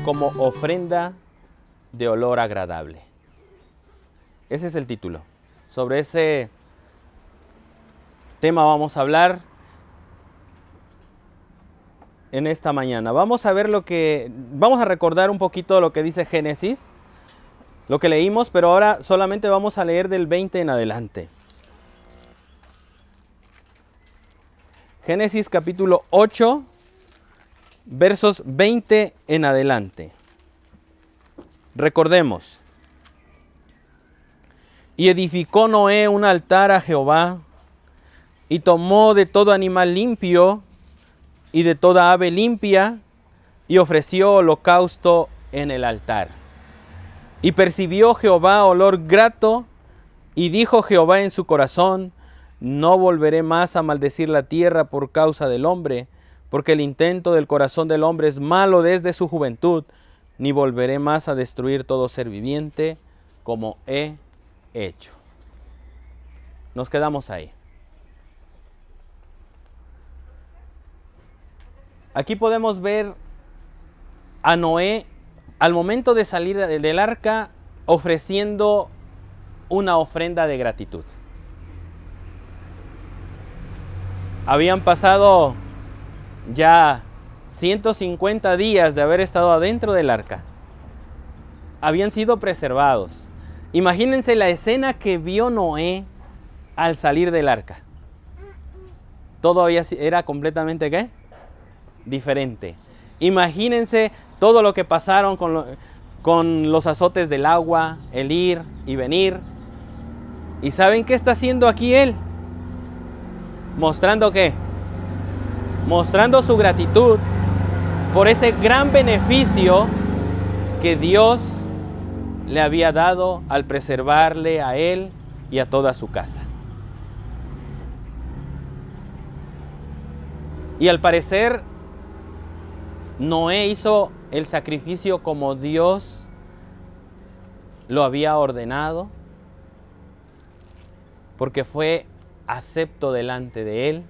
como ofrenda de olor agradable. Ese es el título. Sobre ese tema vamos a hablar en esta mañana. Vamos a recordar un poquito lo que dice Génesis, lo que leímos, pero ahora solamente vamos a leer del 20 en adelante. Génesis capítulo 8, versos 20 en adelante. Recordemos. Y edificó Noé un altar a Jehová, y tomó de todo animal limpio y de toda ave limpia, y ofreció holocausto en el altar. Y percibió Jehová olor grato, y dijo Jehová en su corazón: no volveré más a maldecir la tierra por causa del hombre, porque el intento del corazón del hombre es malo desde su juventud, ni volveré más a destruir todo ser viviente, como he hecho. Nos quedamos ahí. Aquí podemos ver a Noé al momento de salir del arca ofreciendo una ofrenda de gratitud. Habían pasado ya 150 días de haber estado adentro del arca. Habían sido preservados. Imagínense la escena que vio Noé al salir del arca. Todo era completamente ¿qué? Diferente. Imagínense todo lo que pasaron con los azotes del agua, el ir y venir. ¿Y saben qué está haciendo aquí él? ¿Mostrando qué? Mostrando su gratitud por ese gran beneficio que Dios le había dado al preservarle a él y a toda su casa. Y al parecer, Noé hizo el sacrificio como Dios lo había ordenado, porque fue acepto delante de él,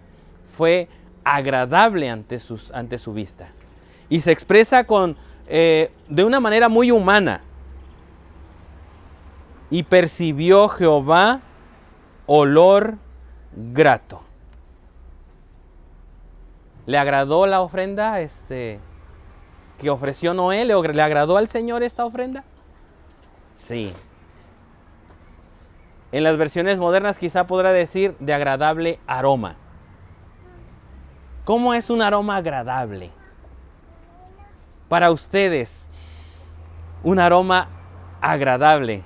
fue agradable ante su vista. Y se expresa de una manera muy humana. Y percibió Jehová olor grato. ¿Le agradó la ofrenda que ofreció Noé? ¿Le agradó al Señor esta ofrenda? Sí. En las versiones modernas quizá podrá decir de agradable aroma. ¿Cómo es un aroma agradable? Para ustedes, un aroma agradable.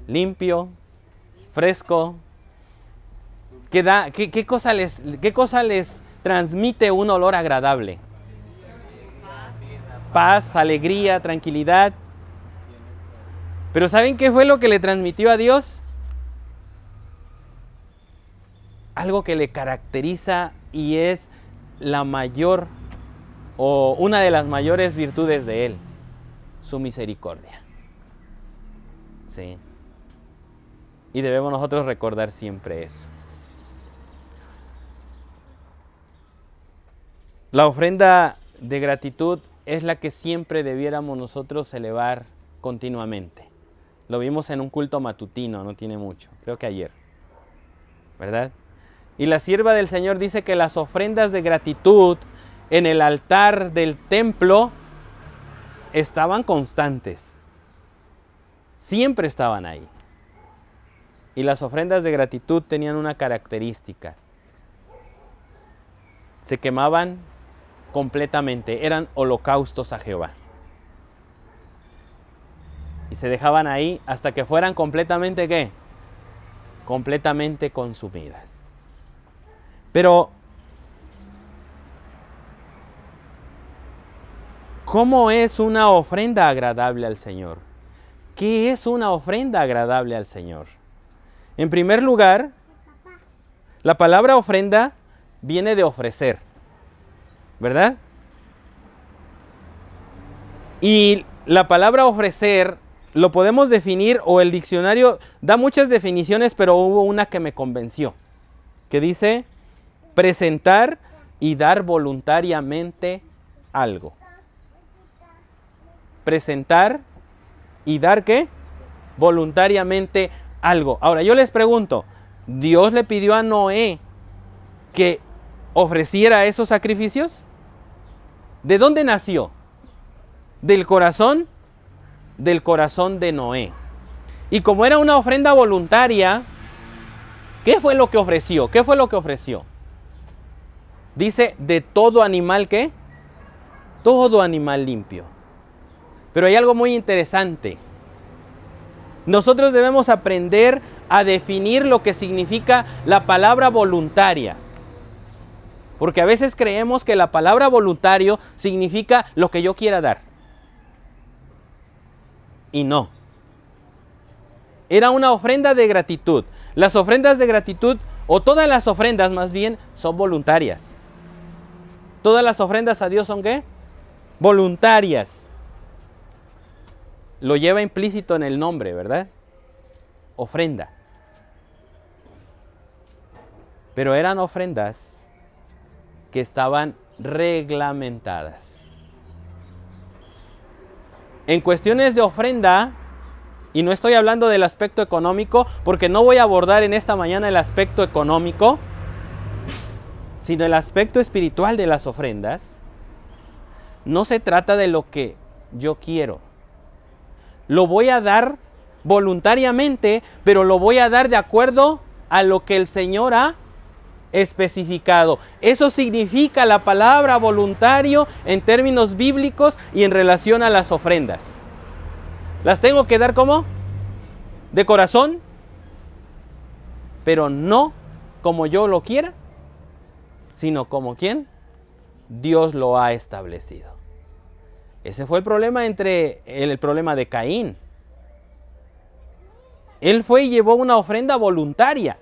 Limpio, fresco. ¿Qué cosa les transmite un olor agradable? Paz, alegría, tranquilidad. Pero ¿saben qué fue lo que le transmitió a Dios? Algo que le caracteriza y es la mayor o una de las mayores virtudes de Él, su misericordia. Sí. Y debemos nosotros recordar siempre eso. La ofrenda de gratitud es la que siempre debiéramos nosotros elevar continuamente. Lo vimos en un culto matutino, no tiene mucho, creo que ayer, ¿verdad? Y la sierva del Señor dice que las ofrendas de gratitud en el altar del templo estaban constantes. Siempre estaban ahí. Y las ofrendas de gratitud tenían una característica. Se quemaban completamente, eran holocaustos a Jehová. Y se dejaban ahí hasta que fueran completamente ¿qué? Completamente consumidas. Pero, ¿cómo es una ofrenda agradable al Señor? ¿Qué es una ofrenda agradable al Señor? En primer lugar, la palabra ofrenda viene de ofrecer, ¿verdad? Y la palabra ofrecer lo podemos definir, o el diccionario da muchas definiciones, pero hubo una que me convenció, que dice presentar y dar voluntariamente algo. Presentar y dar ¿qué? Voluntariamente algo. Ahora yo les pregunto, ¿Dios le pidió a Noé que ofreciera esos sacrificios? ¿De dónde nació? ¿Del corazón? Del corazón de Noé. Y como era una ofrenda voluntaria, ¿qué fue lo que ofreció? ¿Qué fue lo que ofreció? Dice, de todo animal, ¿qué? Todo animal limpio. Pero hay algo muy interesante. Nosotros debemos aprender a definir lo que significa la palabra voluntaria. Porque a veces creemos que la palabra voluntario significa lo que yo quiera dar. Y no. Era una ofrenda de gratitud. Las ofrendas de gratitud, o todas las ofrendas más bien, son voluntarias. Todas las ofrendas a Dios son ¿qué? Voluntarias. Lo lleva implícito en el nombre, ¿verdad? Ofrenda. Pero eran ofrendas que estaban reglamentadas. En cuestiones de ofrenda, y no estoy hablando del aspecto económico, porque no voy a abordar en esta mañana el aspecto económico, sino el aspecto espiritual de las ofrendas. No se trata de lo que yo quiero. Lo voy a dar voluntariamente, pero lo voy a dar de acuerdo a lo que el Señor ha especificado. Eso significa la palabra voluntario en términos bíblicos y en relación a las ofrendas. ¿Las tengo que dar como? ¿De corazón? Pero no como yo lo quiera, sino como ¿quién? Dios lo ha establecido. Ese fue el problema el problema de Caín. Él fue y llevó una ofrenda voluntaria,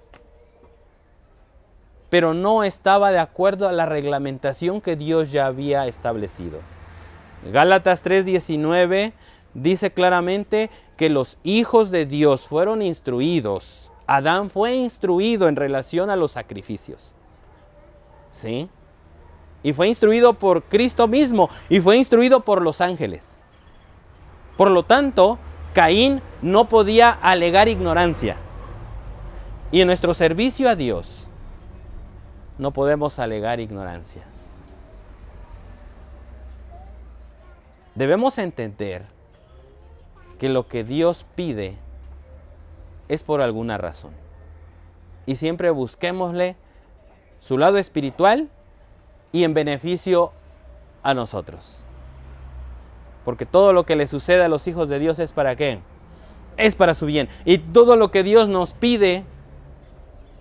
pero no estaba de acuerdo a la reglamentación que Dios ya había establecido. Gálatas 3:19 dice claramente que los hijos de Dios fueron instruidos. Adán fue instruido en relación a los sacrificios. ¿Sí? Y fue instruido por Cristo mismo y fue instruido por los ángeles. Por lo tanto, Caín no podía alegar ignorancia. Y en nuestro servicio a Dios no podemos alegar ignorancia. Debemos entender que lo que Dios pide es por alguna razón. Y siempre busquémosle su lado espiritual y en beneficio a nosotros. Porque todo lo que le sucede a los hijos de Dios es ¿para qué? Es para su bien. Y todo lo que Dios nos pide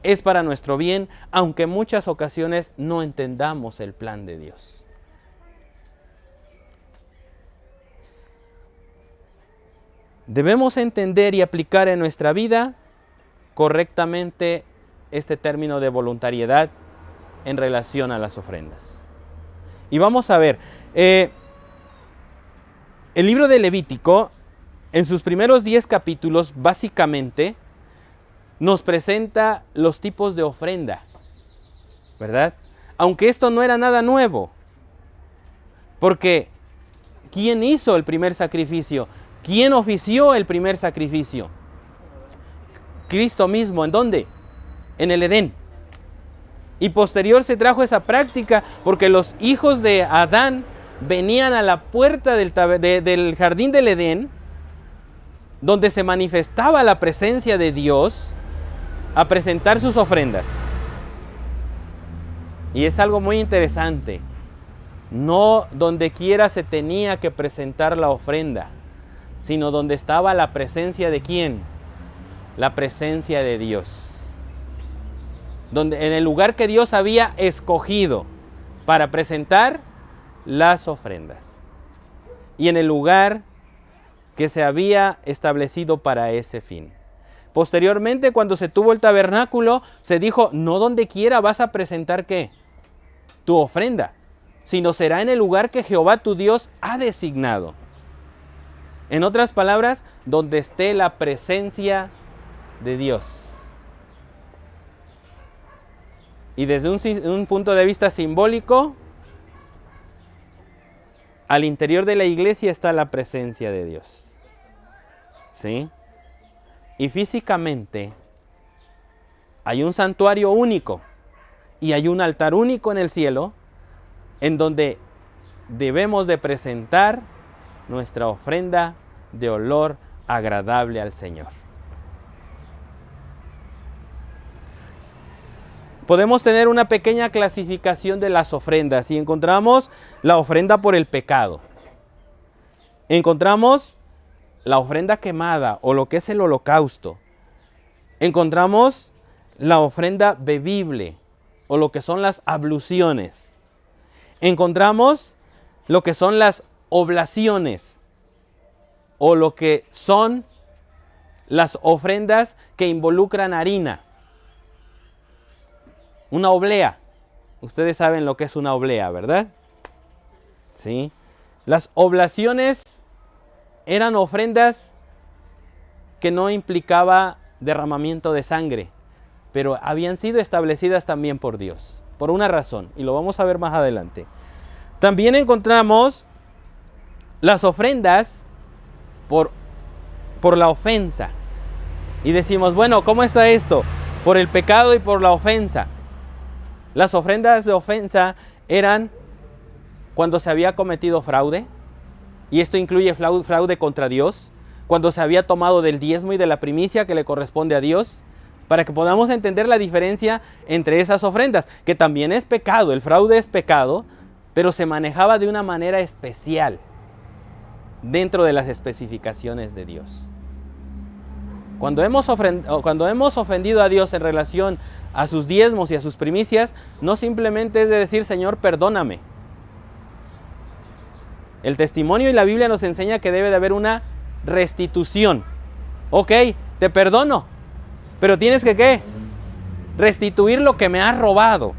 es para nuestro bien, aunque en muchas ocasiones no entendamos el plan de Dios. Debemos entender y aplicar en nuestra vida correctamente este término de voluntariedad en relación a las ofrendas. Y vamos a ver, el libro de Levítico, en sus primeros 10 capítulos, básicamente, nos presenta los tipos de ofrenda, ¿verdad? Aunque esto no era nada nuevo, porque ¿quién hizo el primer sacrificio? ¿Quién ofició el primer sacrificio? Cristo mismo. ¿En dónde? En el Edén. Y posterior se trajo esa práctica porque los hijos de Adán venían a la puerta del jardín del Edén, donde se manifestaba la presencia de Dios, a presentar sus ofrendas. Y es algo muy interesante. No donde quiera se tenía que presentar la ofrenda, sino donde estaba la presencia de ¿quién? La presencia de Dios. En el lugar que Dios había escogido para presentar las ofrendas. Y en el lugar que se había establecido para ese fin. Posteriormente, cuando se tuvo el tabernáculo, se dijo, no donde quiera vas a presentar ¿qué? Tu ofrenda, sino será en el lugar que Jehová tu Dios ha designado. En otras palabras, donde esté la presencia de Dios. Y desde un punto de vista simbólico, al interior de la iglesia está la presencia de Dios. ¿Sí? Y físicamente hay un santuario único y hay un altar único en el cielo en donde debemos de presentar nuestra ofrenda de olor agradable al Señor. Podemos tener una pequeña clasificación de las ofrendas y encontramos la ofrenda por el pecado. Encontramos la ofrenda quemada o lo que es el holocausto. Encontramos la ofrenda bebible o lo que son las abluciones. Encontramos lo que son las oblaciones o lo que son las ofrendas que involucran harina. Una oblea. Ustedes saben lo que es una oblea, ¿verdad? Sí. Las oblaciones eran ofrendas que no implicaba derramamiento de sangre, pero habían sido establecidas también por Dios, por una razón, y lo vamos a ver más adelante. También encontramos las ofrendas por la ofensa. Y decimos, bueno, ¿cómo está esto? Por el pecado y por la ofensa. Las ofrendas de ofensa eran cuando se había cometido fraude, y esto incluye fraude contra Dios, cuando se había tomado del diezmo y de la primicia que le corresponde a Dios, para que podamos entender la diferencia entre esas ofrendas, que también es pecado, el fraude es pecado, pero se manejaba de una manera especial dentro de las especificaciones de Dios. Cuando hemos ofendido a Dios en relación a sus diezmos y a sus primicias, no simplemente es de decir, Señor, perdóname. El testimonio y la Biblia nos enseña que debe de haber una restitución. Ok, te perdono, pero tienes que ¿qué? Restituir lo que me has robado.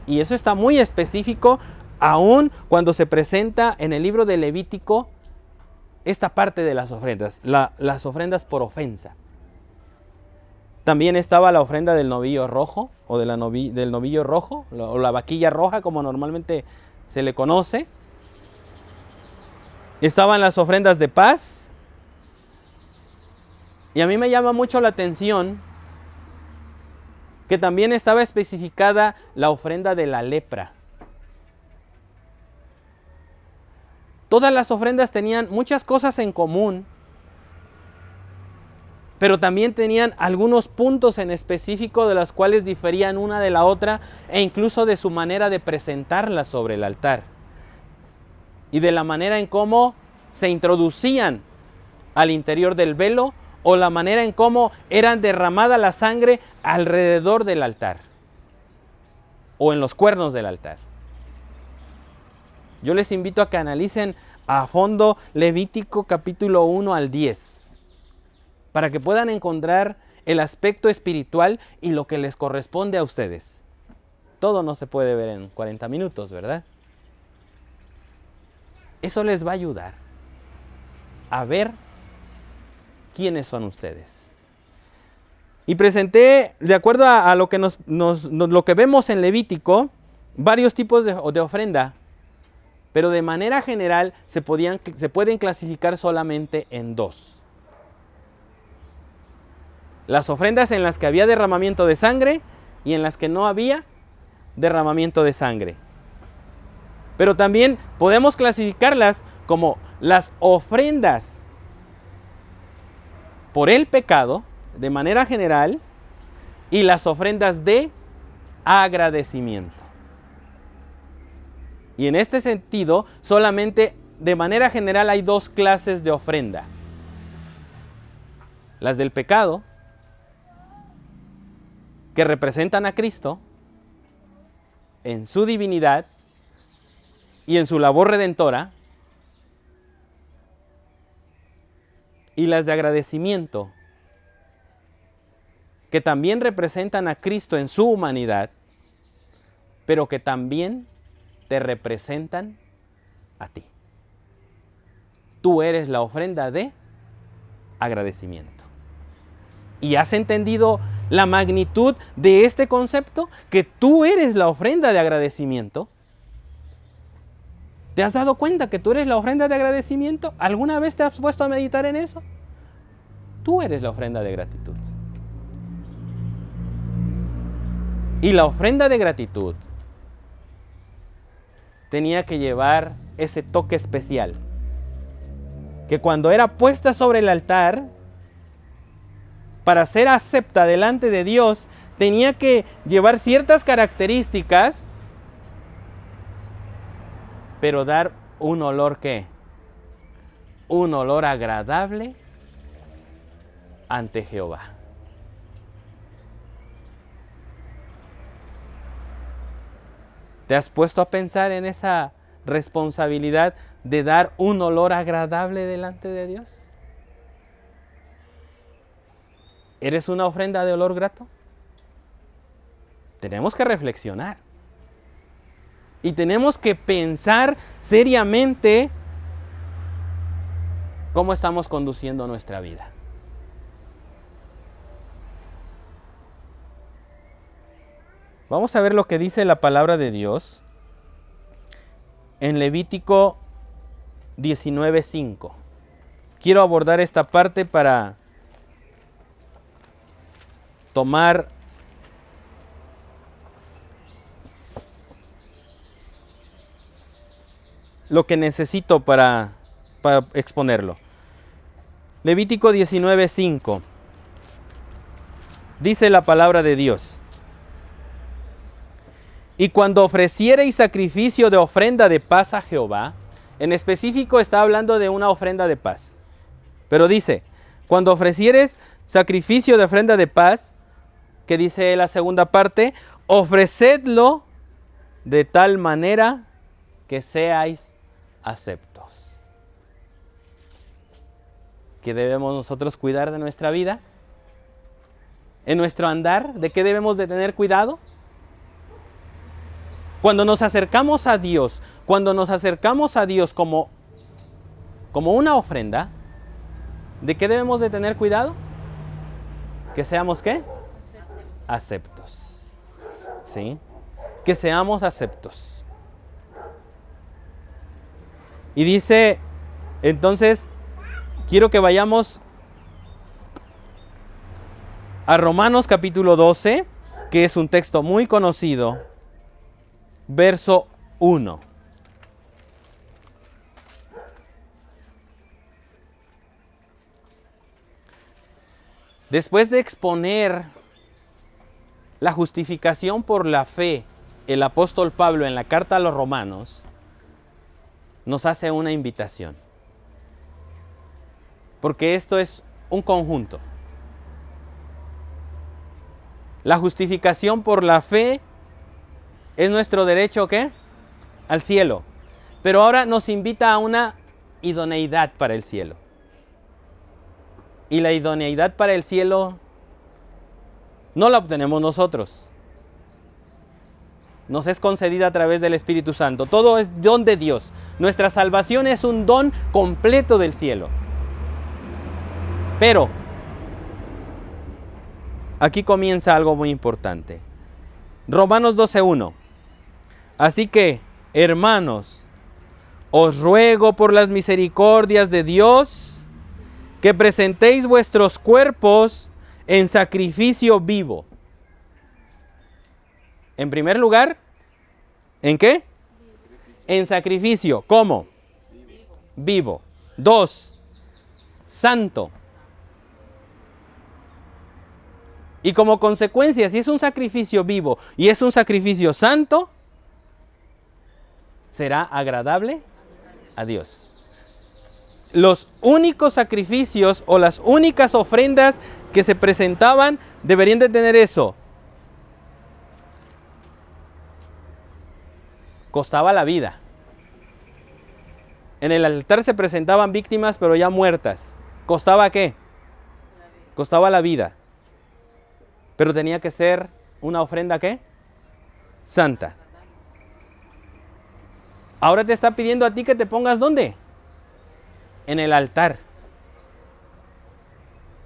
Y eso está muy específico, aún cuando se presenta en el libro de Levítico esta parte de las ofrendas, las ofrendas por ofensa. También estaba la ofrenda del novillo rojo, o del novillo rojo, o la vaquilla roja, como normalmente se le conoce. Estaban las ofrendas de paz. Y a mí me llama mucho la atención que también estaba especificada la ofrenda de la lepra. Todas las ofrendas tenían muchas cosas en común, pero también tenían algunos puntos en específico de los cuales diferían una de la otra e incluso de su manera de presentarlas sobre el altar y de la manera en cómo se introducían al interior del velo o la manera en cómo eran derramada la sangre alrededor del altar o en los cuernos del altar. Yo les invito a que analicen a fondo Levítico capítulo 1 al 10 para que puedan encontrar el aspecto espiritual y lo que les corresponde a ustedes. Todo no se puede ver en 40 minutos, ¿verdad? Eso les va a ayudar a ver quiénes son ustedes. Y presenté, de acuerdo a lo que, lo que vemos en Levítico, varios tipos de ofrenda, pero de manera general se pueden clasificar solamente en dos. Las ofrendas en las que había derramamiento de sangre y en las que no había derramamiento de sangre. Pero también podemos clasificarlas como las ofrendas por el pecado, de manera general, y las ofrendas de agradecimiento. Y en este sentido, solamente de manera general hay dos clases de ofrenda. Las del pecado, que representan a Cristo en su divinidad y en su labor redentora, y las de agradecimiento, que también representan a Cristo en su humanidad, pero que también te representan a ti. Tú eres la ofrenda de agradecimiento. ¿Y has entendido la magnitud de este concepto? Que tú eres la ofrenda de agradecimiento. ¿Te has dado cuenta que tú eres la ofrenda de agradecimiento? ¿Alguna vez te has puesto a meditar en eso? Tú eres la ofrenda de gratitud. Y la ofrenda de gratitud tenía que llevar ese toque especial. Que cuando era puesta sobre el altar, para ser acepta delante de Dios, tenía que llevar ciertas características, pero dar un olor ¿qué? Un olor agradable ante Jehová. ¿Te has puesto a pensar en esa responsabilidad de dar un olor agradable delante de Dios? ¿Eres una ofrenda de olor grato? Tenemos que reflexionar. Y tenemos que pensar seriamente cómo estamos conduciendo nuestra vida. Vamos a ver lo que dice la palabra de Dios en Levítico 19:5. Quiero abordar esta parte para tomar lo que necesito para exponerlo. Levítico 19:5. Dice la palabra de Dios: y cuando ofreciereis sacrificio de ofrenda de paz a Jehová, en específico está hablando de una ofrenda de paz, pero dice, cuando ofrecieres sacrificio de ofrenda de paz, que dice la segunda parte, ofrecedlo de tal manera que seáis aceptos. ¿Qué debemos nosotros cuidar de nuestra vida? ¿En nuestro andar? ¿De qué debemos de tener cuidado? Cuando nos acercamos a Dios, como una ofrenda, ¿de qué debemos de tener cuidado? Que seamos ¿qué? Aceptos. ¿Sí? Que seamos aceptos. Y dice, entonces, quiero que vayamos a Romanos capítulo 12, que es un texto muy conocido, verso 1. Después de exponer la justificación por la fe, el apóstol Pablo en la carta a los Romanos nos hace una invitación. Porque esto es un conjunto. La justificación por la fe es nuestro derecho, ¿qué? Al cielo. Pero ahora nos invita a una idoneidad para el cielo. Y la idoneidad para el cielo no la obtenemos nosotros. Nos es concedida a través del Espíritu Santo. Todo es don de Dios. Nuestra salvación es un don completo del cielo. Pero aquí comienza algo muy importante. Romanos 12:1. Así que, hermanos, os ruego por las misericordias de Dios que presentéis vuestros cuerpos en sacrificio vivo. En primer lugar, ¿en qué? En sacrificio. ¿Cómo? Vivo. 2, santo. Y como consecuencia, si es un sacrificio vivo y es un sacrificio santo, será agradable a Dios. Los únicos sacrificios o las únicas ofrendas que se presentaban deberían de tener eso. Costaba la vida. En el altar se presentaban víctimas, pero ya muertas. ¿Costaba qué? Costaba la vida. Pero tenía que ser una ofrenda ¿qué? Santa. Ahora te está pidiendo a ti que te pongas ¿dónde? En el altar.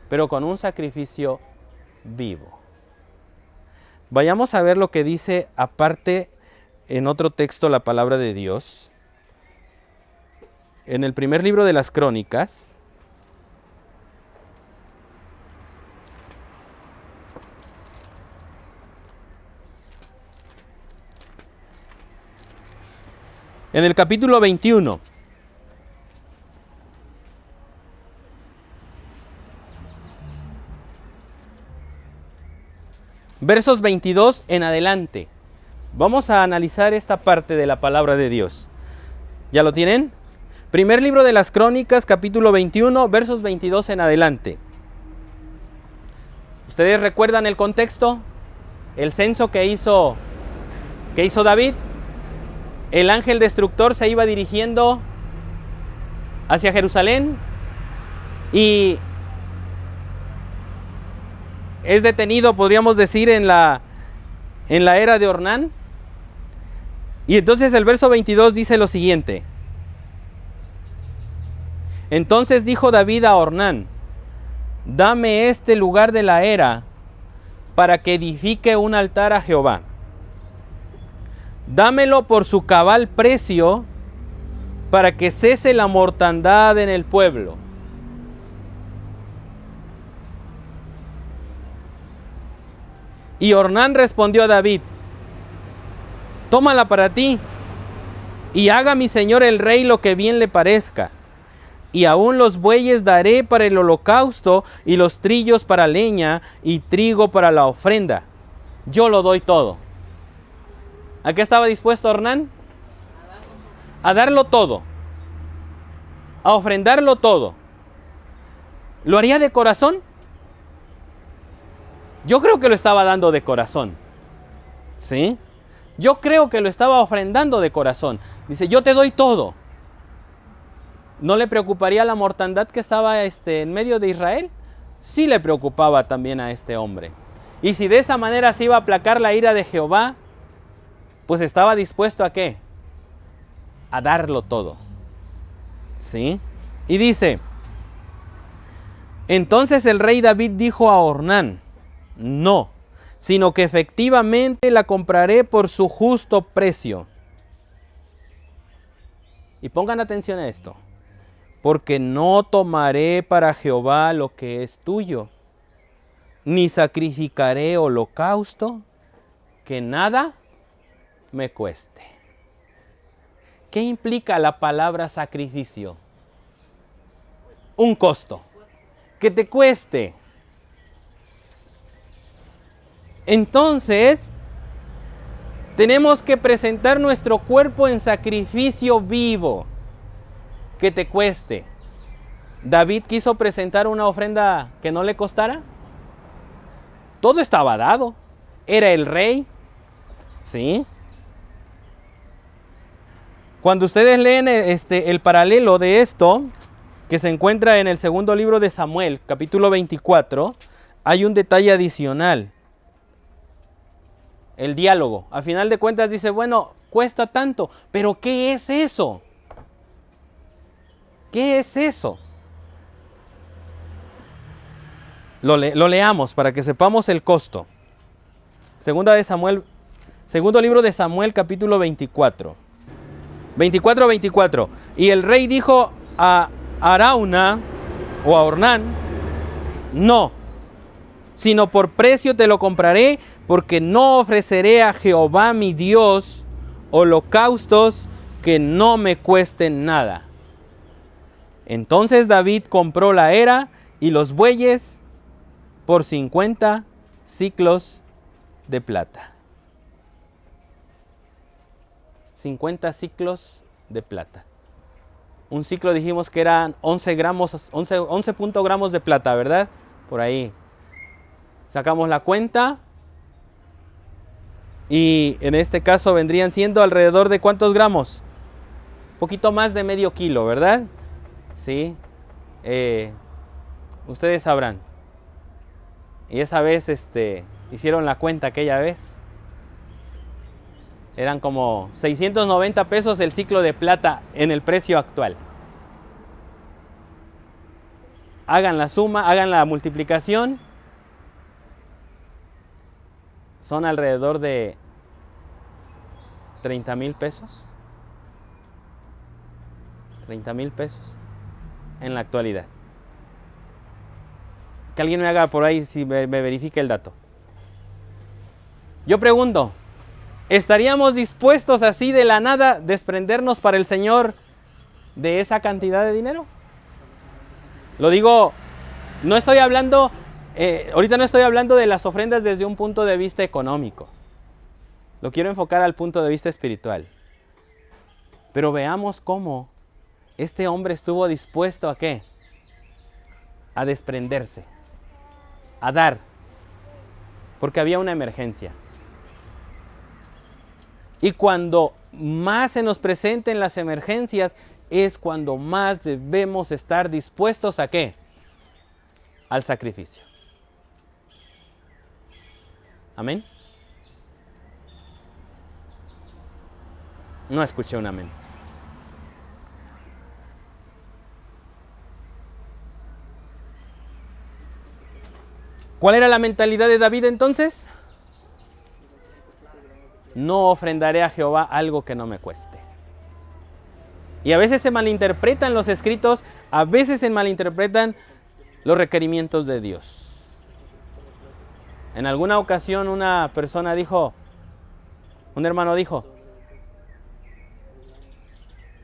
Pero con un sacrificio vivo. Vayamos a ver lo que dice aparte en otro texto la palabra de Dios. En el primer libro de las Crónicas, en el capítulo 21, versos 22 en adelante. Vamos a analizar esta parte de la palabra de Dios. ¿Ya lo tienen? Primer libro de las Crónicas, capítulo 21, versos 22 en adelante. ¿Ustedes recuerdan el contexto? El censo que hizo David. El ángel destructor se iba dirigiendo hacia Jerusalén y es detenido, podríamos decir, en la era de Ornán. Y entonces el verso 22 dice lo siguiente: entonces dijo David a Ornán: dame este lugar de la era para que edifique un altar a Jehová. Dámelo por su cabal precio para que cese la mortandad en el pueblo. Y Ornán respondió a David: tómala para ti, y haga mi señor el rey lo que bien le parezca. Y aún los bueyes daré para el holocausto, y los trillos para leña, y trigo para la ofrenda. Yo lo doy todo. ¿A qué estaba dispuesto Ornán? A darlo todo. A ofrendarlo todo. ¿Lo haría de corazón? Yo creo que lo estaba dando de corazón. ¿Sí? Yo creo que lo estaba ofrendando de corazón. Dice, yo te doy todo. ¿No le preocuparía la mortandad que estaba en medio de Israel? Sí le preocupaba también a este hombre. Y si de esa manera se iba a aplacar la ira de Jehová, pues estaba dispuesto ¿a qué? A darlo todo. ¿Sí? Y dice, entonces el rey David dijo a Ornán: no, sino que efectivamente la compraré por su justo precio. Y pongan atención a esto: porque no tomaré para Jehová lo que es tuyo, ni sacrificaré holocausto que nada me cueste. ¿Qué implica la palabra sacrificio? Un costo, que te cueste. Entonces, tenemos que presentar nuestro cuerpo en sacrificio vivo, que te cueste. ¿David quiso presentar una ofrenda que no le costara? Todo estaba dado. Era el rey. ¿Sí? Cuando ustedes leen el paralelo de esto, que se encuentra en el segundo libro de Samuel, capítulo 24, hay un detalle adicional. El diálogo. A final de cuentas dice, bueno, cuesta tanto, pero ¿qué es eso? ¿Qué es eso? Lo leamos para que sepamos el costo. Segundo libro de Samuel, capítulo 24. 24. Y el rey dijo a Arauna o a Ornán: no, sino por precio te lo compraré, porque no ofreceré a Jehová mi Dios holocaustos que no me cuesten nada. Entonces David compró la era y los bueyes por 50 siclos de plata. 50 siclos de plata. Un ciclo dijimos que eran 11 gramos de plata, ¿verdad? Por ahí. Sacamos la cuenta. Y en este caso vendrían siendo alrededor de ¿cuántos gramos? Un poquito más de medio kilo, ¿verdad? Sí. Ustedes sabrán. Y esa vez hicieron la cuenta aquella vez. Eran como 690 pesos el ciclo de plata en el precio actual. Hagan la suma, hagan la multiplicación. son alrededor de 30,000 pesos. 30,000 pesos en la actualidad. Que alguien me haga por ahí, si me verifique el dato. Yo pregunto, ¿estaríamos dispuestos así de la nada desprendernos para el Señor de esa cantidad de dinero? Lo digo, no estoy hablando, ahorita no estoy hablando de las ofrendas desde un punto de vista económico. Lo quiero enfocar al punto de vista espiritual. Pero veamos cómo este hombre estuvo dispuesto ¿a qué? A desprenderse, a dar, porque había una emergencia. Y cuando más se nos presenten las emergencias, es cuando más debemos estar dispuestos ¿a qué? Al sacrificio. ¿Amén? No escuché un amén. ¿Cuál era la mentalidad de David entonces? No ofrendaré a Jehová algo que no me cueste. Y a veces se malinterpretan los escritos, a veces se malinterpretan los requerimientos de Dios. En alguna ocasión una persona dijo, un hermano dijo,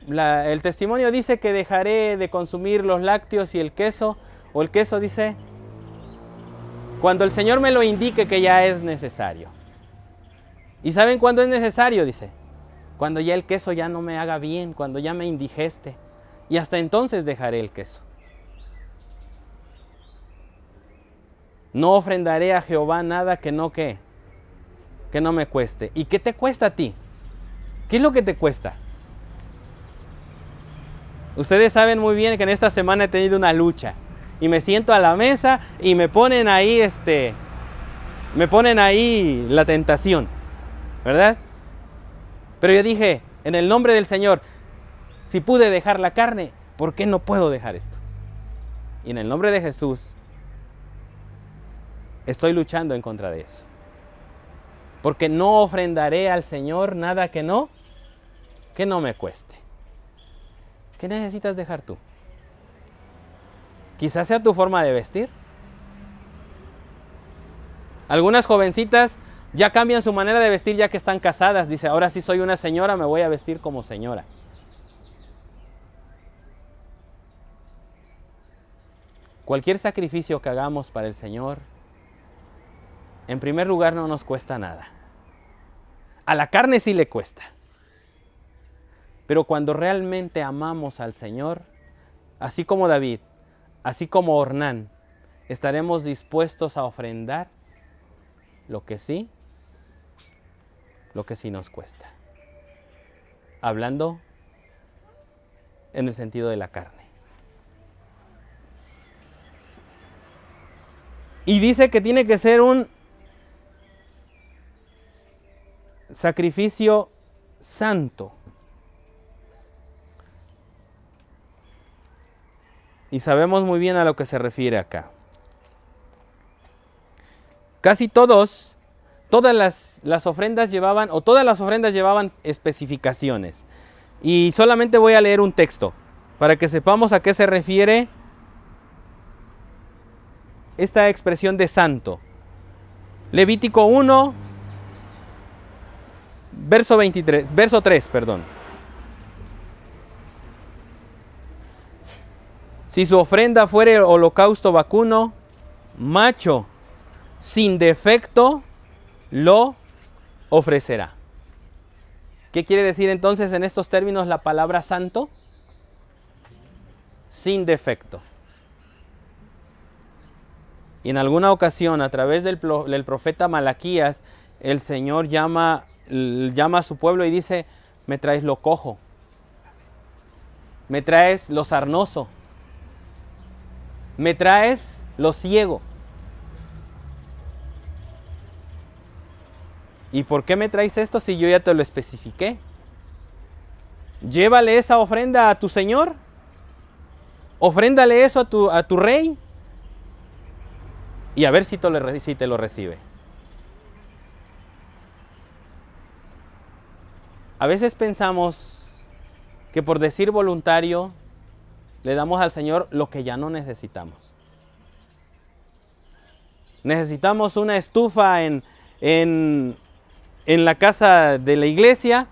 el testimonio dice que dejaré de consumir los lácteos y el queso, o el queso dice, cuando el Señor me lo indique que ya es necesario. ¿Y saben cuándo es necesario? Dice, cuando ya el queso ya no me haga bien, cuando ya me indigeste. Y hasta entonces dejaré el queso. No ofrendaré a Jehová nada que no me cueste. ¿Y qué te cuesta a ti? ¿Qué es lo que te cuesta? Ustedes saben muy bien que en esta semana he tenido una lucha. Y me siento a la mesa y me ponen ahí la tentación, ¿verdad? Pero yo dije, en el nombre del Señor, si pude dejar la carne, ¿por qué no puedo dejar esto? Y en el nombre de Jesús, estoy luchando en contra de eso. Porque no ofrendaré al Señor nada que no me cueste. ¿Qué necesitas dejar tú? Quizás sea tu forma de vestir. Algunas jovencitas ya cambian su manera de vestir ya que están casadas. Dice, ahora sí soy una señora, me voy a vestir como señora. Cualquier sacrificio que hagamos para el Señor, en primer lugar no nos cuesta nada. A la carne sí le cuesta. Pero cuando realmente amamos al Señor, así como David, así como Ornán, estaremos dispuestos a ofrendar lo que sí nos cuesta. Hablando en el sentido de la carne. Y dice que tiene que ser un sacrificio santo. Y sabemos muy bien a lo que se refiere acá. Casi todas las ofrendas llevaban, o todas las ofrendas llevaban especificaciones. Y solamente voy a leer un texto para que sepamos a qué se refiere esta expresión de santo. Levítico 1, verso 3. Si su ofrenda fuere holocausto vacuno, macho, sin defecto, lo ofrecerá. ¿Qué quiere decir entonces en estos términos la palabra santo? Sin defecto. Y en alguna ocasión, a través del profeta Malaquías, el Señor llama a su pueblo y dice, me traes lo cojo, me traes lo sarnoso, me traes lo ciego. ¿Y por qué me traes esto si yo ya te lo especifiqué? Llévale esa ofrenda a tu Señor. Ofréndale eso a tu rey. Y a ver si te lo recibe. A veces pensamos que por decir voluntario le damos al Señor lo que ya no necesitamos. Necesitamos una estufa en la casa de la iglesia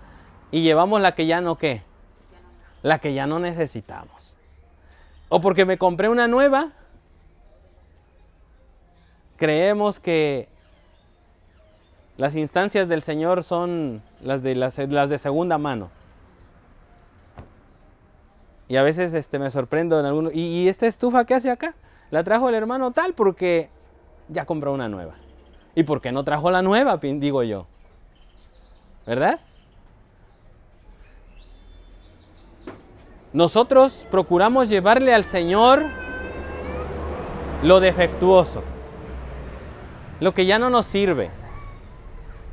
y llevamos la que ya no, ¿qué? La que ya no necesitamos. O porque me compré una nueva, creemos que las instancias del Señor son las de segunda mano. Y a veces me sorprendo en algunos. ¿Y esta estufa qué hace acá? La trajo el hermano tal porque ya compró una nueva. ¿Y por qué no trajo la nueva? Digo yo. ¿Verdad? Nosotros procuramos llevarle al Señor lo defectuoso, lo que ya no nos sirve,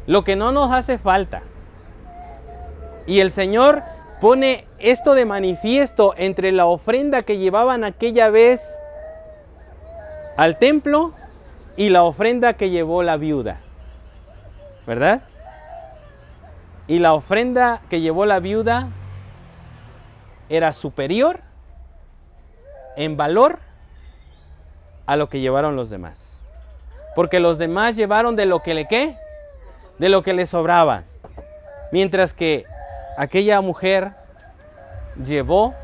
lo que no nos hace falta. Y el Señor pone esto de manifiesto entre la ofrenda que llevaban aquella vez al templo y la ofrenda que llevó la viuda. ¿Verdad? Y la ofrenda que llevó la viuda era superior en valor a lo que llevaron los demás. Porque los demás llevaron de lo que de lo que le sobraba. Mientras que aquella mujer llevó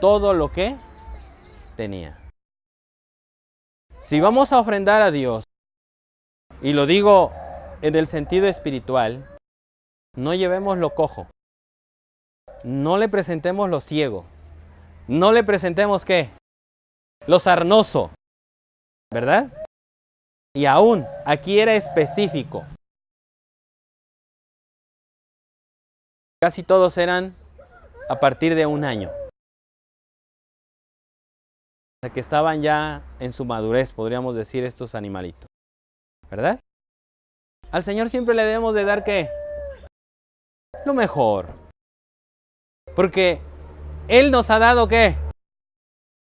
todo lo que tenía. Si vamos a ofrendar a Dios, y lo digo en el sentido espiritual, no llevemos lo cojo. No le presentemos lo ciego. No le presentemos ¿qué? Lo sarnoso. ¿Verdad? Y aún, aquí era específico. Casi todos eran a partir de 1 año. O sea, que estaban ya en su madurez, podríamos decir, estos animalitos. ¿Verdad? Al Señor siempre le debemos de dar ¿qué? Lo mejor. Porque Él nos ha dado ¿qué?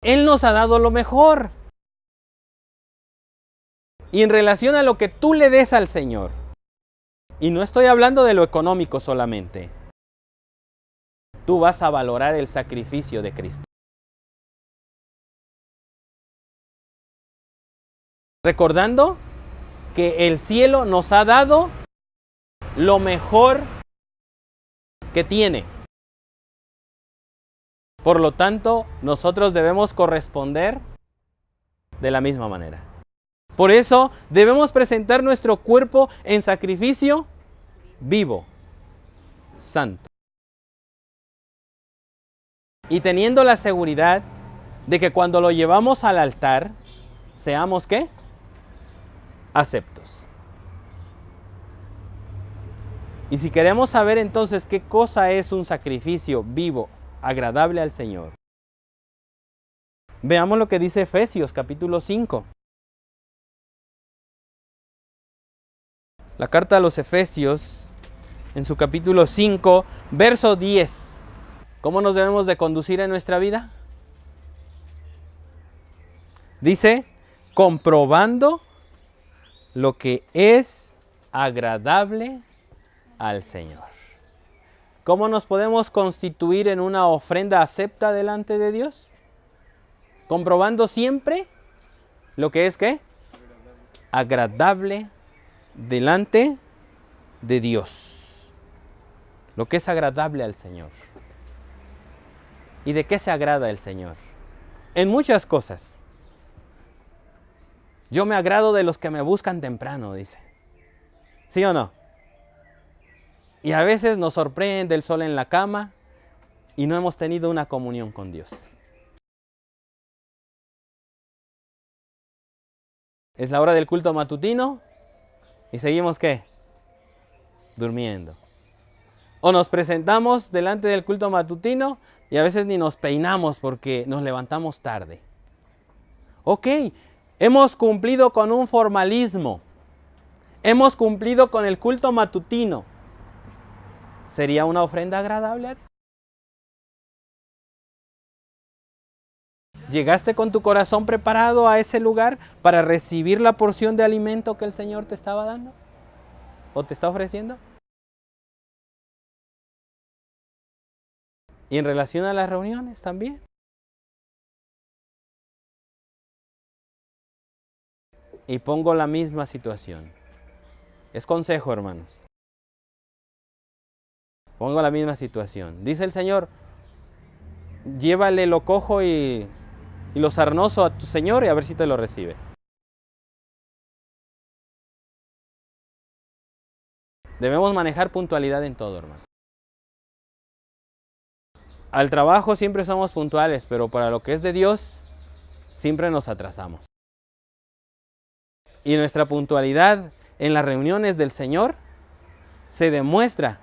Él nos ha dado lo mejor. Y en relación a lo que tú le des al Señor, y no estoy hablando de lo económico solamente, tú vas a valorar el sacrificio de Cristo. Recordando que el cielo nos ha dado lo mejor que tiene. Por lo tanto, nosotros debemos corresponder de la misma manera. Por eso debemos presentar nuestro cuerpo en sacrificio vivo, santo. Y teniendo la seguridad de que cuando lo llevamos al altar, seamos ¿qué? Aceptos. Y si queremos saber entonces qué cosa es un sacrificio vivo, agradable al Señor, veamos lo que dice Efesios capítulo 5. La carta a los Efesios, en su capítulo 5, verso 10. ¿Cómo nos debemos de conducir en nuestra vida? Dice, comprobando lo que es agradable al Señor. ¿Cómo nos podemos constituir en una ofrenda acepta delante de Dios? Comprobando siempre lo que es ¿qué? Agradable delante de Dios. Lo que es agradable al Señor. ¿Y de qué se agrada el Señor? En muchas cosas. Yo me agrado de los que me buscan temprano, dice. ¿Sí o no? Y a veces nos sorprende el sol en la cama y no hemos tenido una comunión con Dios. Es la hora del culto matutino y seguimos ¿qué? Durmiendo. O nos presentamos delante del culto matutino y a veces ni nos peinamos porque nos levantamos tarde. Ok, hemos cumplido con un formalismo. Hemos cumplido con el culto matutino. ¿Sería una ofrenda agradable? ¿Llegaste con tu corazón preparado a ese lugar para recibir la porción de alimento que el Señor te estaba dando? ¿O te está ofreciendo? Y en relación a las reuniones también. Y pongo la misma situación. Es consejo, hermanos. Pongo la misma situación. Dice el Señor, llévale lo cojo y lo sarnoso a tu Señor y a ver si te lo recibe. Debemos manejar puntualidad en todo, hermano. Al trabajo siempre somos puntuales, pero para lo que es de Dios, siempre nos atrasamos. Y nuestra puntualidad en las reuniones del Señor se demuestra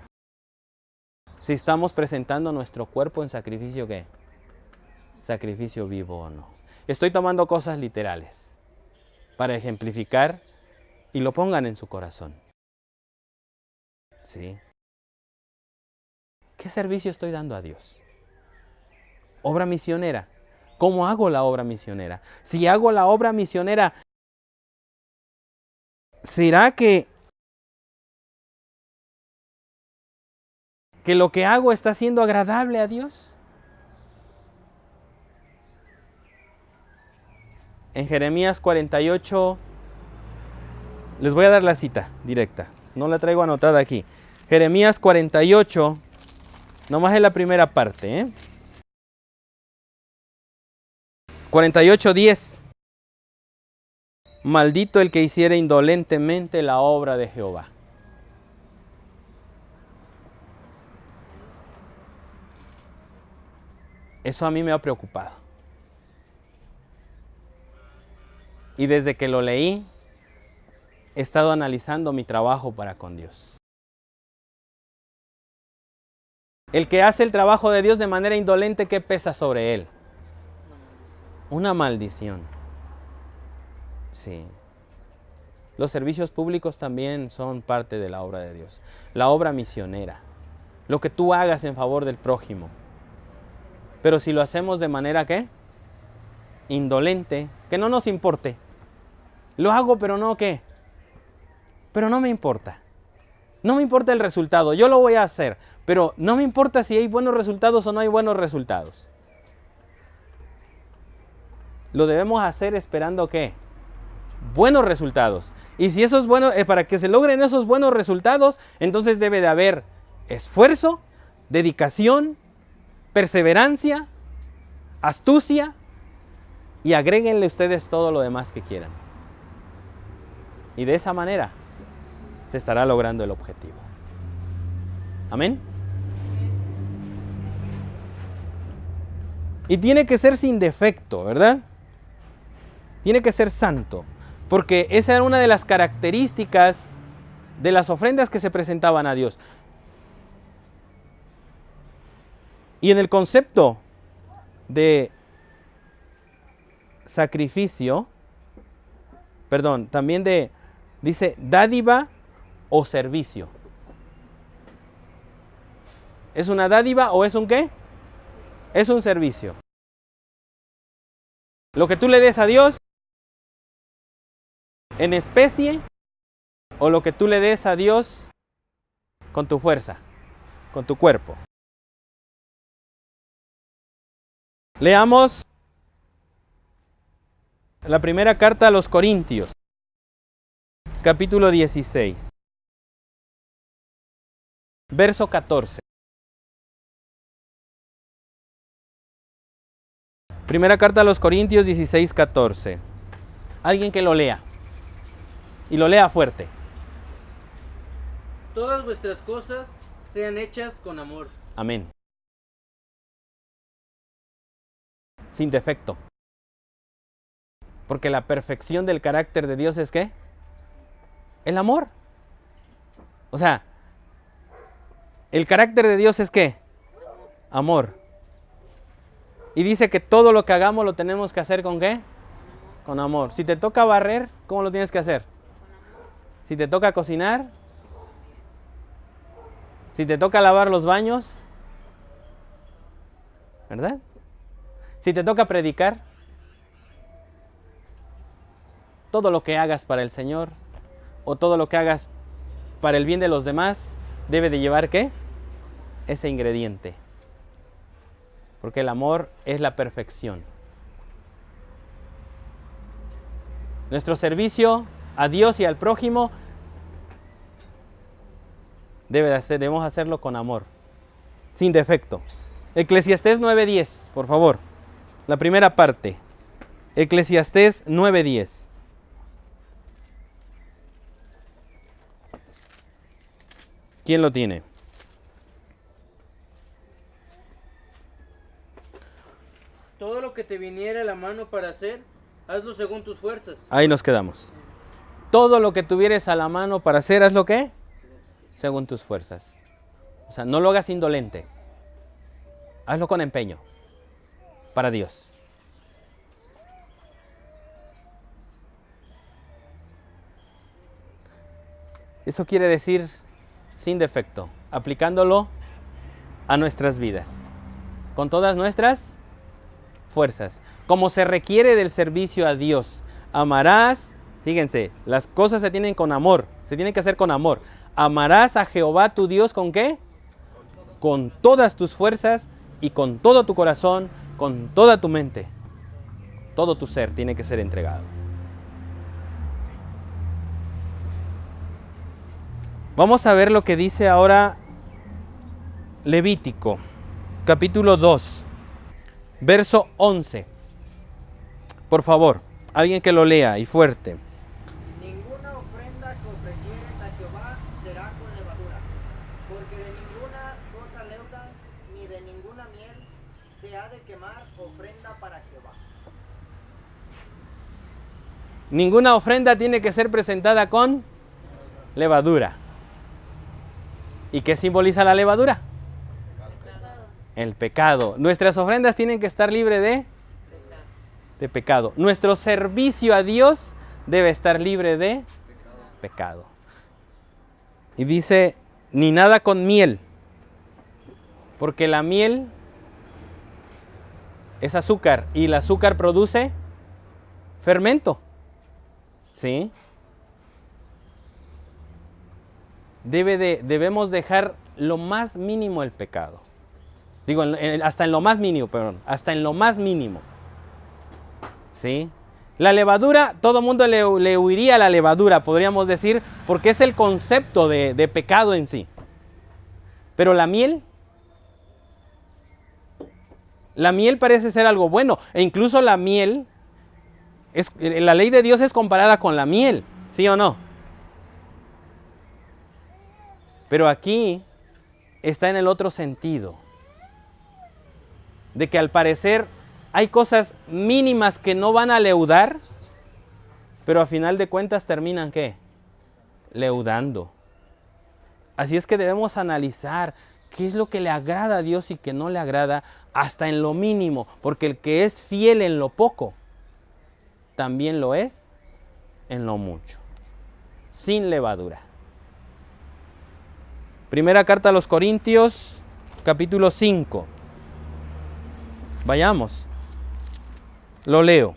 si estamos presentando nuestro cuerpo en sacrificio, ¿qué? Sacrificio vivo o no. Estoy tomando cosas literales para ejemplificar y lo pongan en su corazón. ¿Sí? ¿Qué servicio estoy dando a Dios? Obra misionera. ¿Cómo hago la obra misionera? Si hago la obra misionera, ¿será que lo que hago está siendo agradable a Dios? En Jeremías 48, les voy a dar la cita directa, no la traigo anotada aquí. Jeremías 48, nomás es la primera parte, ¿eh? 48:10. Maldito el que hiciere indolentemente la obra de Jehová. Eso a mí me ha preocupado. Y desde que lo leí, he estado analizando mi trabajo para con Dios. El que hace el trabajo de Dios de manera indolente, ¿qué pesa sobre él? Una maldición. Sí. Los servicios públicos también son parte de la obra de Dios. La obra misionera. Lo que tú hagas en favor del prójimo. Pero si lo hacemos de manera, ¿qué? Indolente, que no nos importe. Lo hago, pero no, ¿qué? Pero no me importa. No me importa el resultado. Yo lo voy a hacer, pero no me importa si hay buenos resultados o no hay buenos resultados. Lo debemos hacer esperando, ¿qué? Buenos resultados. Y si esos buenos, para que se logren esos buenos resultados, entonces debe de haber esfuerzo, dedicación, perseverancia, astucia, y agréguenle ustedes todo lo demás que quieran. Y de esa manera se estará logrando el objetivo. Amén. Y tiene que ser sin defecto, ¿verdad? Tiene que ser santo, porque esa era una de las características de las ofrendas que se presentaban a Dios. Y en el concepto de sacrificio, también dice dádiva o servicio. ¿Es una dádiva o es un qué? Es un servicio. Lo que tú le des a Dios en especie o lo que tú le des a Dios con tu fuerza, con tu cuerpo. Leamos la primera carta a los Corintios, capítulo 16, verso 14. Primera carta a los Corintios 16, 14. Alguien que lo lea. Y lo lea fuerte. Todas vuestras cosas sean hechas con amor. Amén. Sin defecto. Porque la perfección del carácter de Dios es ¿qué? El amor. O sea, el carácter de Dios es ¿qué? Amor. Y dice que todo lo que hagamos lo tenemos que hacer ¿con qué? Con amor. Si te toca barrer, ¿cómo lo tienes que hacer? Si te toca cocinar, si te toca lavar los baños, ¿verdad? Si te toca predicar, todo lo que hagas para el Señor o todo lo que hagas para el bien de los demás debe de llevar ¿qué? Ese ingrediente. Porque el amor es la perfección. Nuestro servicio a Dios y al prójimo debemos hacerlo con amor, sin defecto. Eclesiastés 9:10, por favor. La primera parte. Eclesiastés 9:10. ¿Quién lo tiene? Todo lo que te viniera a la mano para hacer, hazlo según tus fuerzas. Ahí nos quedamos. Todo lo que tuvieres a la mano para hacer, ¿haz lo qué? Según tus fuerzas. O sea, no lo hagas indolente. Hazlo con empeño. Para Dios. Eso quiere decir sin defecto, aplicándolo a nuestras vidas, con todas nuestras fuerzas, como se requiere del servicio a Dios. Amarás, fíjense, las cosas se tienen con amor, se tienen que hacer con amor. Amarás a Jehová tu Dios, ¿con qué? Con todas tus fuerzas y con todo tu corazón, con toda tu mente. Todo tu ser tiene que ser entregado. Vamos a ver lo que dice ahora Levítico, capítulo 2, verso 11. Por favor, alguien que lo lea y fuerte. Ninguna ofrenda que ofrecieres a Jehová será con levadura, porque de ninguna cosa leuda ni de ninguna miel se ha de quemar ofrenda para Jehová. Ninguna ofrenda tiene que ser presentada con levadura. ¿Y qué simboliza la levadura? El pecado. Nuestras ofrendas tienen que estar libres de pecado. Nuestro servicio a Dios debe estar libre de pecado. Y dice, ni nada con miel, porque la miel es azúcar y el azúcar produce fermento. ¿Sí? Debemos dejar lo más mínimo el pecado. Digo, hasta en lo más mínimo, perdón, hasta en lo más mínimo. ¿Sí? La levadura, todo el mundo le huiría a la levadura, podríamos decir, porque es el concepto de pecado en sí. Pero la miel parece ser algo bueno, e incluso la miel, la ley de Dios es comparada con la miel, ¿sí o no? Pero aquí está en el otro sentido, de que al parecer hay cosas mínimas que no van a leudar, pero a final de cuentas terminan ¿qué? Leudando. Así es que debemos analizar qué es lo que le agrada a Dios y qué no le agrada hasta en lo mínimo, porque el que es fiel en lo poco, también lo es en lo mucho, sin levadura. Primera carta a los Corintios, capítulo 5. Vayamos. Lo leo.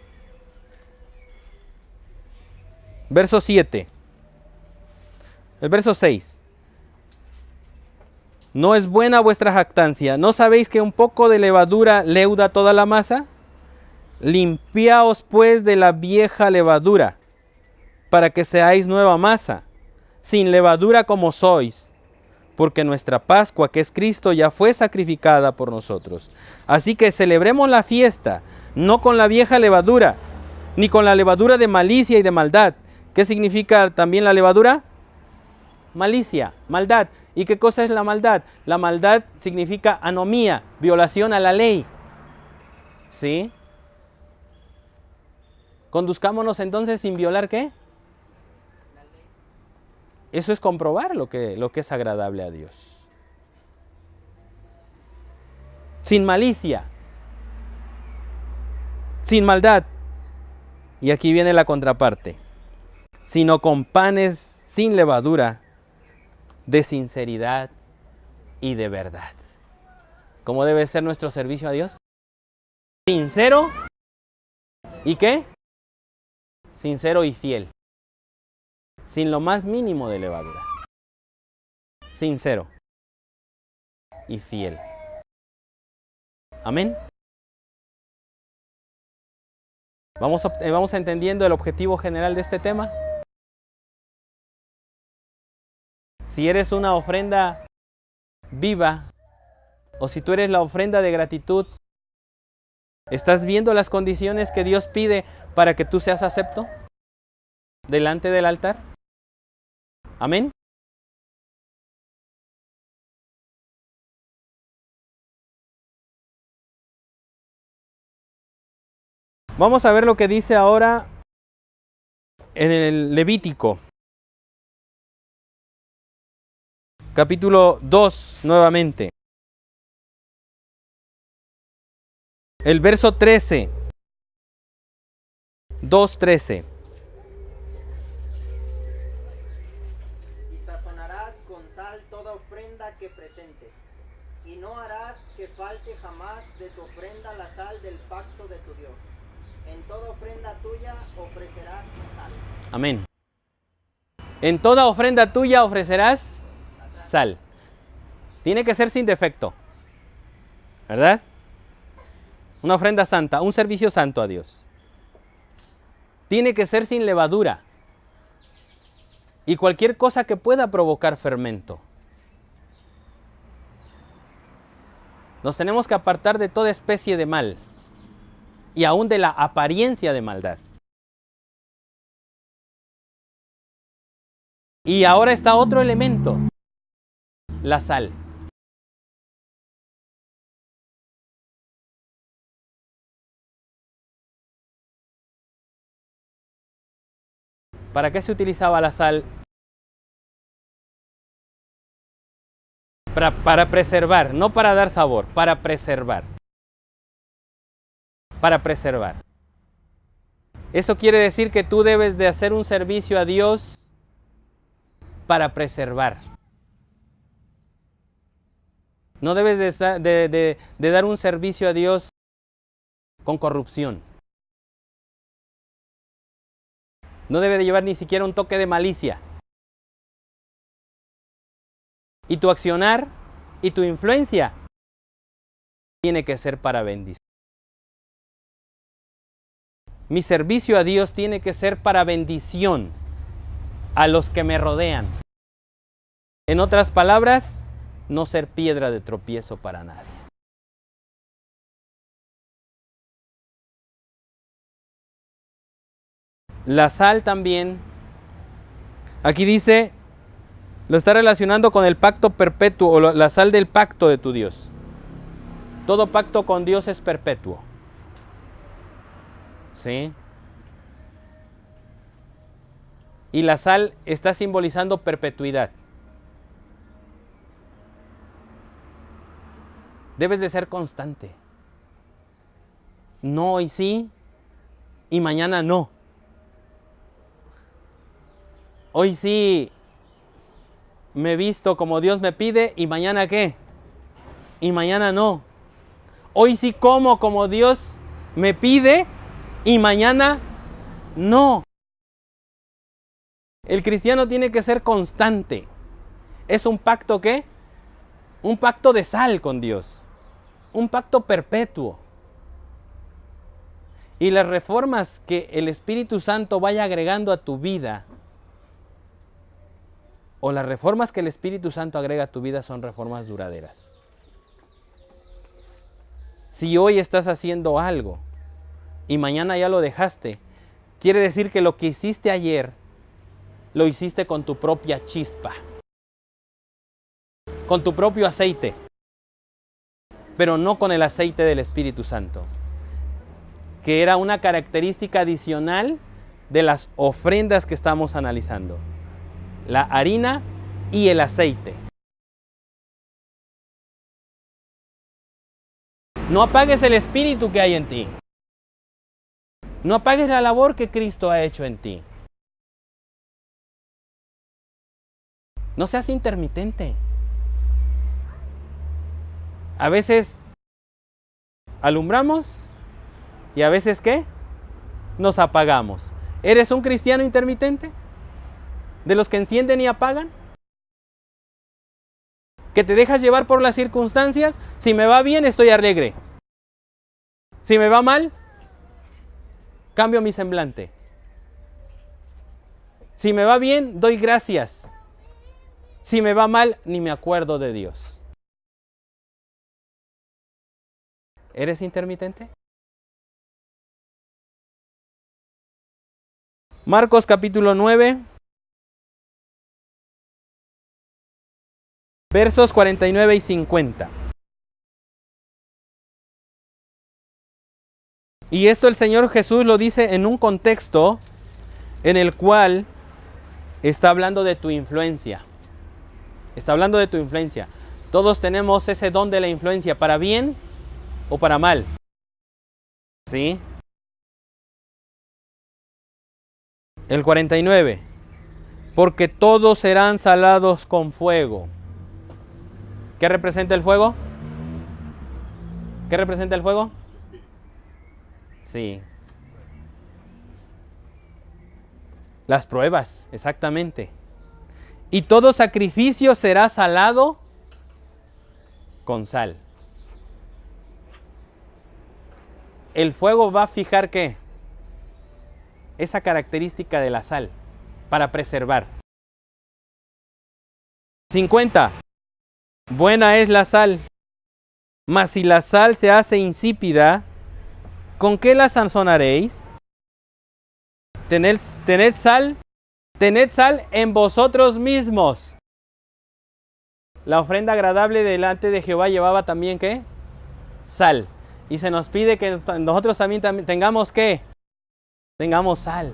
Verso 7. El verso 6. ¿No es buena vuestra jactancia? ¿No sabéis que un poco de levadura leuda toda la masa? Limpiaos pues de la vieja levadura, para que seáis nueva masa, sin levadura como sois. Porque nuestra Pascua, que es Cristo, ya fue sacrificada por nosotros. Así que celebremos la fiesta, no con la vieja levadura, ni con la levadura de malicia y de maldad. ¿Qué significa también la levadura? Malicia, maldad. ¿Y qué cosa es la maldad? La maldad significa anomía, violación a la ley. ¿Sí? Conduzcámonos entonces sin violar ¿qué? Eso es comprobar lo que es agradable a Dios. Sin malicia, sin maldad. Y aquí viene la contraparte. Sino con panes sin levadura, de sinceridad y de verdad. ¿Cómo debe ser nuestro servicio a Dios? Sincero. ¿Y qué? Sincero y fiel. Sin lo más mínimo de levadura. Sincero y fiel. Amén. Vamos entendiendo el objetivo general de este tema. Si eres una ofrenda viva o si tú eres la ofrenda de gratitud, ¿estás viendo las condiciones que Dios pide para que tú seas acepto delante del altar? Amén. Vamos a ver lo que dice ahora en el Levítico. Capítulo 2 nuevamente. El verso 13. 2:13. Y sazonarás con sal toda ofrenda que presentes, y no harás que falte jamás de tu ofrenda la sal del pacto de tu Dios. En toda ofrenda tuya ofrecerás sal. Amén. En toda ofrenda tuya ofrecerás sal. Tiene que ser sin defecto, ¿verdad? Una ofrenda santa, un servicio santo a Dios. Tiene que ser sin levadura y cualquier cosa que pueda provocar fermento. Nos tenemos que apartar de toda especie de mal y aún de la apariencia de maldad. Y ahora está otro elemento, la sal. ¿Para qué se utilizaba la sal? Para preservar, no para dar sabor, para preservar. Para preservar. Eso quiere decir que tú debes de hacer un servicio a Dios para preservar. No debes de dar un servicio a Dios con corrupción. No debe de llevar ni siquiera un toque de malicia. Y tu accionar y tu influencia tiene que ser para bendición. Mi servicio a Dios tiene que ser para bendición a los que me rodean. En otras palabras, no ser piedra de tropiezo para nadie. La sal también, aquí dice, lo está relacionando con el pacto perpetuo o la sal del pacto de tu Dios. Todo pacto con Dios es perpetuo. ¿Sí? Y la sal está simbolizando perpetuidad. Debes de ser constante. No hoy sí y mañana no. Hoy sí me visto como Dios me pide y mañana ¿qué? Y mañana no. Hoy sí como Dios me pide y mañana no. El cristiano tiene que ser constante. ¿Es un pacto qué? Un pacto de sal con Dios. Un pacto perpetuo. Y las reformas que el Espíritu Santo vaya agregando a tu vida, o las reformas que el Espíritu Santo agrega a tu vida, son reformas duraderas. Si hoy estás haciendo algo y mañana ya lo dejaste, quiere decir que lo que hiciste ayer lo hiciste con tu propia chispa, con tu propio aceite, pero no con el aceite del Espíritu Santo, que era una característica adicional de las ofrendas que estamos analizando: la harina y el aceite. No apagues el espíritu que hay en ti. No apagues la labor que Cristo ha hecho en ti. No seas intermitente. A veces alumbramos y a veces ¿qué? Nos apagamos. ¿Eres un cristiano intermitente? ¿De los que encienden y apagan? ¿Que te dejas llevar por las circunstancias? Si me va bien, estoy alegre. Si me va mal, cambio mi semblante. Si me va bien, doy gracias. Si me va mal, ni me acuerdo de Dios. ¿Eres intermitente? Marcos capítulo 9, versos 49 y 50. Y esto el Señor Jesús lo dice en un contexto en el cual está hablando de tu influencia. Está hablando de tu influencia. Todos tenemos ese don de la influencia, para bien o para mal. ¿Sí? El 49. Porque todos serán salados con fuego. ¿Qué representa el fuego? ¿Qué representa el fuego? Sí. Las pruebas, exactamente. Y todo sacrificio será salado con sal. El fuego va a fijar ¿qué? Esa característica de la sal para preservar. 50. Buena es la sal, mas si la sal se hace insípida, ¿con qué la sazonaréis? Tened sal en vosotros mismos. La ofrenda agradable delante de Jehová llevaba también ¿qué? Sal. Y se nos pide que nosotros también tengamos ¿qué? Tengamos sal.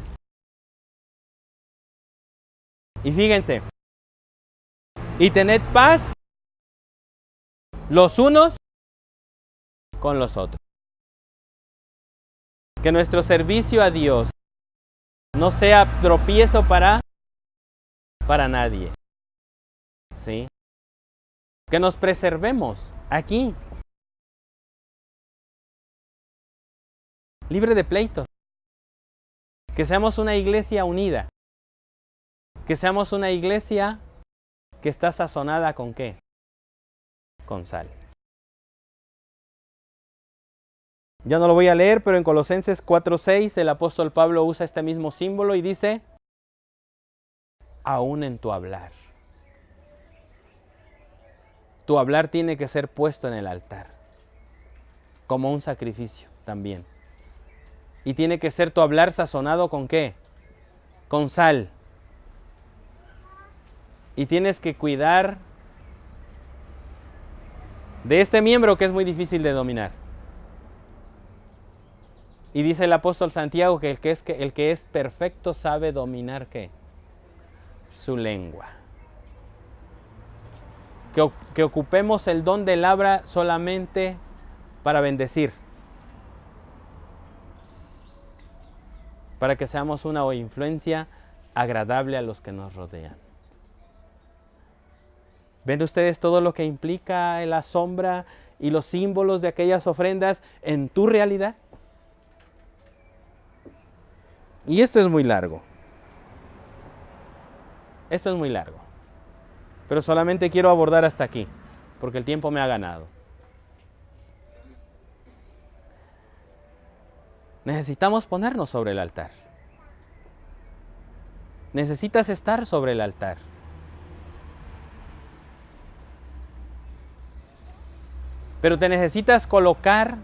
Y fíjense. Y tened paz los unos con los otros. Que nuestro servicio a Dios no sea tropiezo para nadie. ¿Sí? Que nos preservemos aquí. Libre de pleitos. Que seamos una iglesia unida. Que seamos una iglesia que está sazonada ¿con qué? Con sal. Ya no lo voy a leer, pero en Colosenses 4:6 el apóstol Pablo usa este mismo símbolo y dice, aún en tu hablar. Tu hablar tiene que ser puesto en el altar, como un sacrificio también. Y tiene que ser tu hablar sazonado ¿con qué? Con sal. Y tienes que cuidar de este miembro que es muy difícil de dominar. Y dice el apóstol Santiago que el que es perfecto sabe dominar ¿qué? Su lengua. Que ocupemos el don del habla solamente para bendecir. Para que seamos una influencia agradable a los que nos rodean. ¿Ven ustedes todo lo que implica la sombra y los símbolos de aquellas ofrendas en tu realidad? Y esto es muy largo. Esto es muy largo. Pero solamente quiero abordar hasta aquí, porque el tiempo me ha ganado. Necesitamos ponernos sobre el altar. Necesitas estar sobre el altar. Pero te necesitas colocar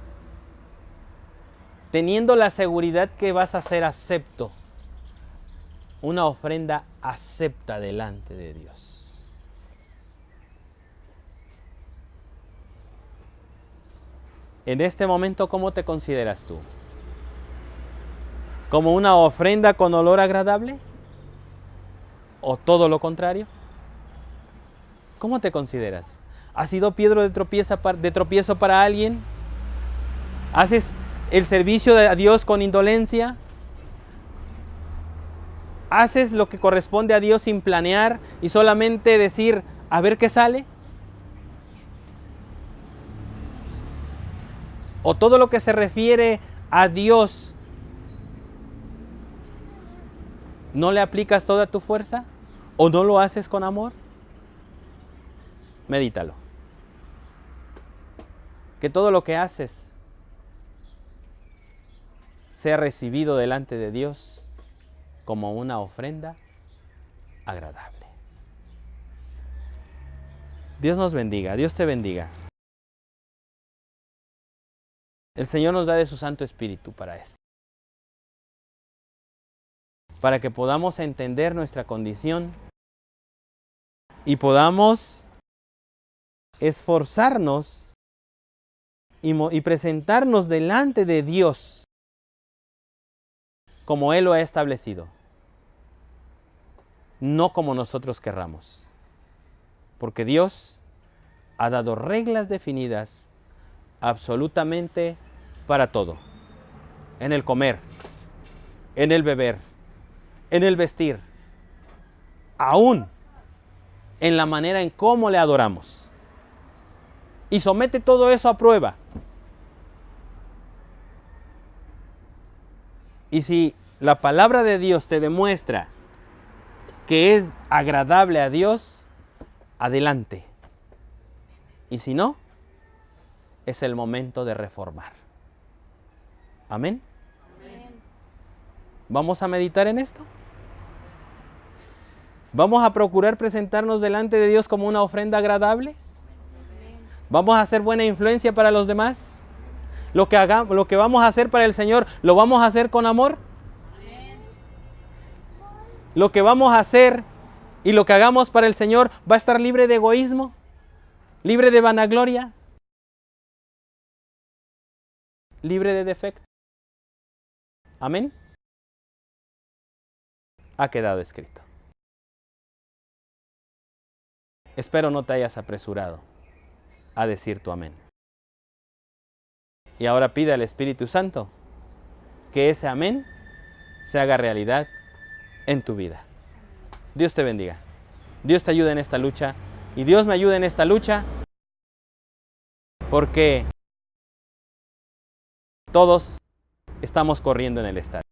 teniendo la seguridad que vas a ser acepto. Una ofrenda acepta delante de Dios. En este momento, ¿cómo te consideras tú? ¿Como una ofrenda con olor agradable? ¿O todo lo contrario? ¿Cómo te consideras? ¿Has sido piedra de tropiezo para alguien? ¿Haces el servicio a Dios con indolencia? ¿Haces lo que corresponde a Dios sin planear y solamente decir, a ver qué sale? ¿O todo lo que se refiere a Dios no le aplicas toda tu fuerza? ¿O no lo haces con amor? Medítalo. Que todo lo que haces sea recibido delante de Dios como una ofrenda agradable. Dios nos bendiga, Dios te bendiga. El Señor nos da de su Santo Espíritu para esto. Para que podamos entender nuestra condición y podamos esforzarnos y presentarnos delante de Dios como Él lo ha establecido, no como nosotros querramos. Porque Dios ha dado reglas definidas absolutamente para todo. En el comer, en el beber, en el vestir, aún en la manera en cómo le adoramos. Y somete todo eso a prueba. Y si la palabra de Dios te demuestra que es agradable a Dios, adelante. Y si no, es el momento de reformar. Amén. Amén. ¿Vamos a meditar en esto? ¿Vamos a procurar presentarnos delante de Dios como una ofrenda agradable? ¿Vamos a hacer buena influencia para los demás? Lo que vamos a hacer para el Señor, ¿lo vamos a hacer con amor? Lo que vamos a hacer y lo que hagamos para el Señor va a estar libre de egoísmo, libre de vanagloria, libre de defecto. Amén. Ha quedado escrito. Espero no te hayas apresurado a decir tu amén. Y ahora pide al Espíritu Santo que ese amén se haga realidad en tu vida. Dios te bendiga. Dios te ayude en esta lucha y Dios me ayude en esta lucha porque todos estamos corriendo en el estadio.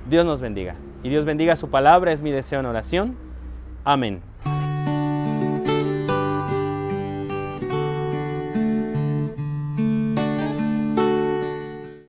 Dios nos bendiga y Dios bendiga su palabra, es mi deseo en oración. Amén.